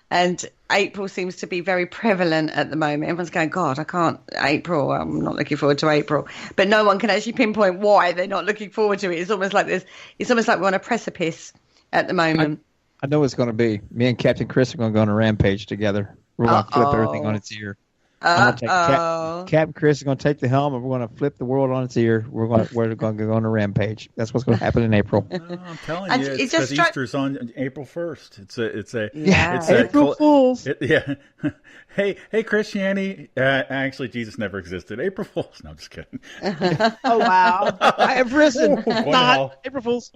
And April seems to be very prevalent at the moment. Everyone's going, God, I can't. April. I'm not looking forward to April. But no one can actually pinpoint why they're not looking forward to it. It's almost like we're on a precipice at the moment. I know it's going to be. Me and Captain Chris are going to go on a rampage together. We're going to flip everything on its ear. Captain Chris is going to take the helm and we're going to flip the world on its ear. We're going to go on a rampage. That's what's going to happen in April. No, I'm telling you, it's because Easter's on April 1st. It's April Fools. Hey, Christianity. Actually, Jesus never existed. April Fools. No, I'm just kidding. Oh wow! I have risen. Not April Fools.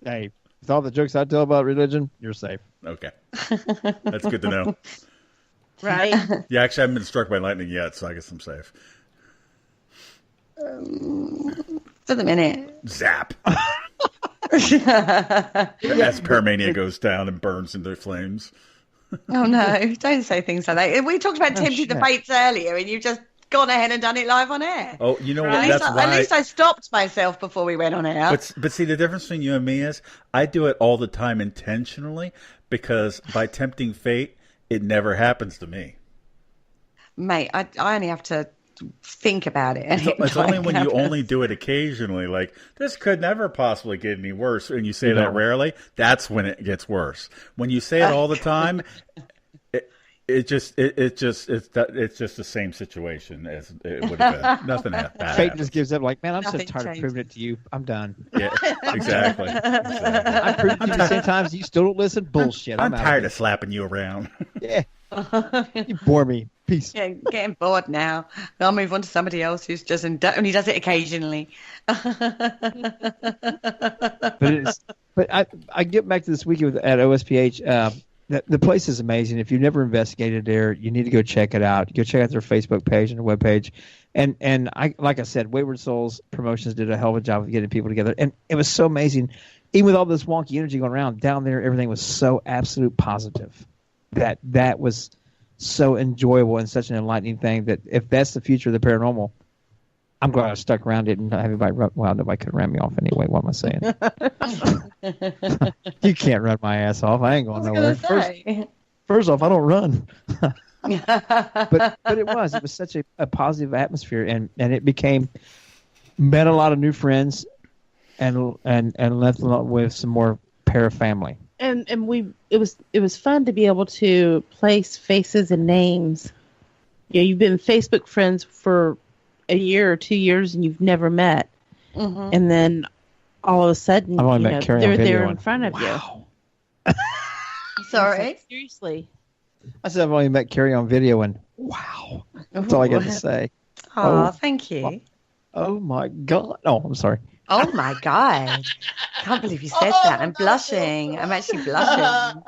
Hey, with all the jokes I tell about religion, you're safe. Okay, that's good to know. Right? Yeah, actually, I haven't been struck by lightning yet, so I guess I'm safe. For the minute. Zap. As Paramania goes down and burns into flames. Oh no! Don't say things like that. We talked about tempting the fates earlier, and you've just gone ahead and done it live on air. Oh, you know what? At least I stopped myself before we went on air. But see, the difference between you and me is I do it all the time intentionally because by tempting fate, it never happens to me. Mate, I only have to think about it. It's only when you only do it occasionally, like, this could never possibly get any worse, and you say that rarely, that's when it gets worse. When you say it all the time, it's just the same situation as it would have been. Nothing bad. Fate just gives up like, man, I'm so tired of proving it to you. I'm done. Yeah, exactly. I proved it to you 10 times. You still don't listen. Bullshit. I'm tired of slapping you around. Yeah. You bore me. Peace. Yeah, getting bored now. I'll move on to somebody else who's just only does it occasionally. But I get back to this weekend at OSPH. The place is amazing. If you've never investigated there, you need to go check it out. Go check out their Facebook page and their webpage. And like I said, Wayward Souls Promotions did a hell of a job of getting people together. And it was so amazing. Even with all this wonky energy going around, down there, everything was so absolute positive. That was so enjoyable and such an enlightening thing that if that's the future of the paranormal, I'm glad I stuck around it and not everybody nobody could ram me off anyway. What am I saying? You can't run my ass off. I ain't going nowhere. First off, I don't run. but it was such a positive atmosphere and it met a lot of new friends and left with some more para family. And it was fun to be able to place faces and names. You know, you've been Facebook friends for a year or 2 years and you've never met. Mm-hmm. And then all of a sudden, I've only met Carrie on they're video there in and- front of Wow. you. Sorry. Seriously. I said I've only met Carrie on video, and wow, that's all I got to say. Oh, Oh. thank you. Oh my God! Oh, I'm sorry. Oh my God. Can't believe you said that. I'm blushing. I'm actually blushing.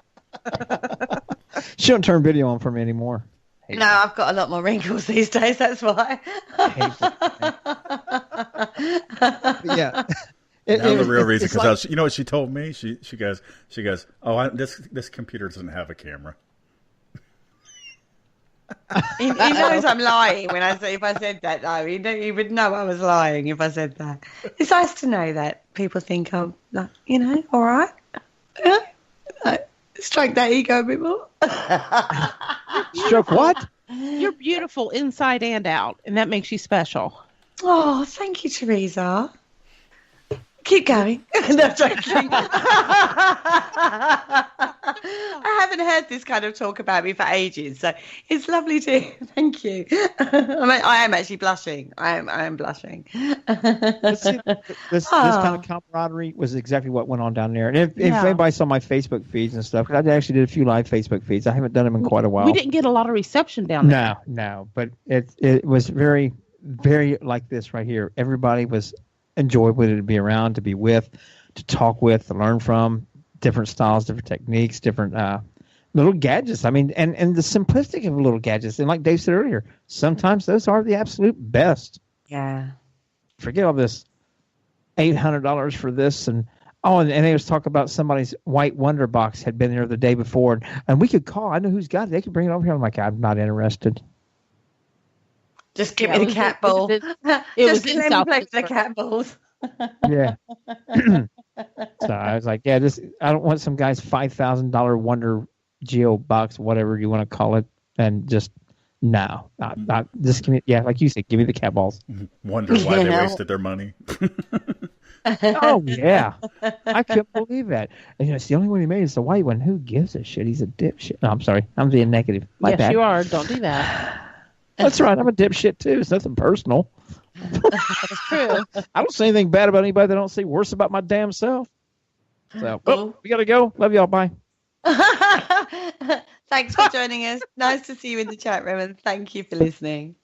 She don't turn video on for me anymore. No, I've got a lot more wrinkles these days. That's why. Yeah. Now the real reason, it's because you know what she told me? She goes, oh, this computer doesn't have a camera. He knows I'm lying when if I said that though. He would know I was lying if I said that. It's nice to know that people think I'm like, all right. Stroke that ego a bit more. Stroke what? You're beautiful inside and out, and that makes you special. Oh, thank you, Teresa. Keep going. No, joking. I haven't heard this kind of talk about me for ages, so it's lovely to. Thank you. I am actually blushing. I am blushing. This kind of camaraderie was exactly what went on down there. And if anybody saw my Facebook feeds and stuff, 'cause I actually did a few live Facebook feeds. I haven't done them in quite a while. We didn't get a lot of reception down there. No, but it was very, very like this right here. Everybody was enjoyable to be around, to be with, to talk with, to learn from, different styles, different techniques, different little gadgets. I mean, and the simplicity of little gadgets. And like Dave said earlier, sometimes those are the absolute best. Yeah. Forget all this $800 for this and they was talking about somebody's white Wonder box had been there the day before, and we could call. I know who's got it. They could bring it over here. I'm like, I'm not interested. Just give me the cat ball. It Just was in let me South play with the Pittsburgh. cat balls. Yeah. So I was like, I don't want some guy's $5,000 Wonder Geo box, whatever you want to call it, and just no, not just give me. Yeah, like you said, give me the cat balls. Wonder why they wasted their money. Oh yeah, I couldn't believe that. And it's the only one he made is the white one. Who gives a shit? He's a dipshit. No, I'm sorry, I'm being negative. My Yes, bad. you are. Don't do that. That's right. I'm a dipshit too. It's nothing personal. That's true. I don't say anything bad about anybody that don't say worse about my damn self. So, we gotta go. Love y'all. Bye. Thanks for joining us. Nice to see you in the chat room, and thank you for listening.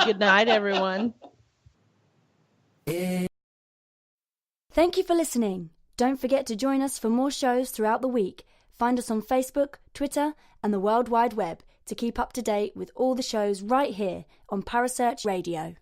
Good night, everyone. Thank you for listening. Don't forget to join us for more shows throughout the week. Find us on Facebook, Twitter, and the World Wide Web to keep up to date with all the shows right here on Parasearch Radio.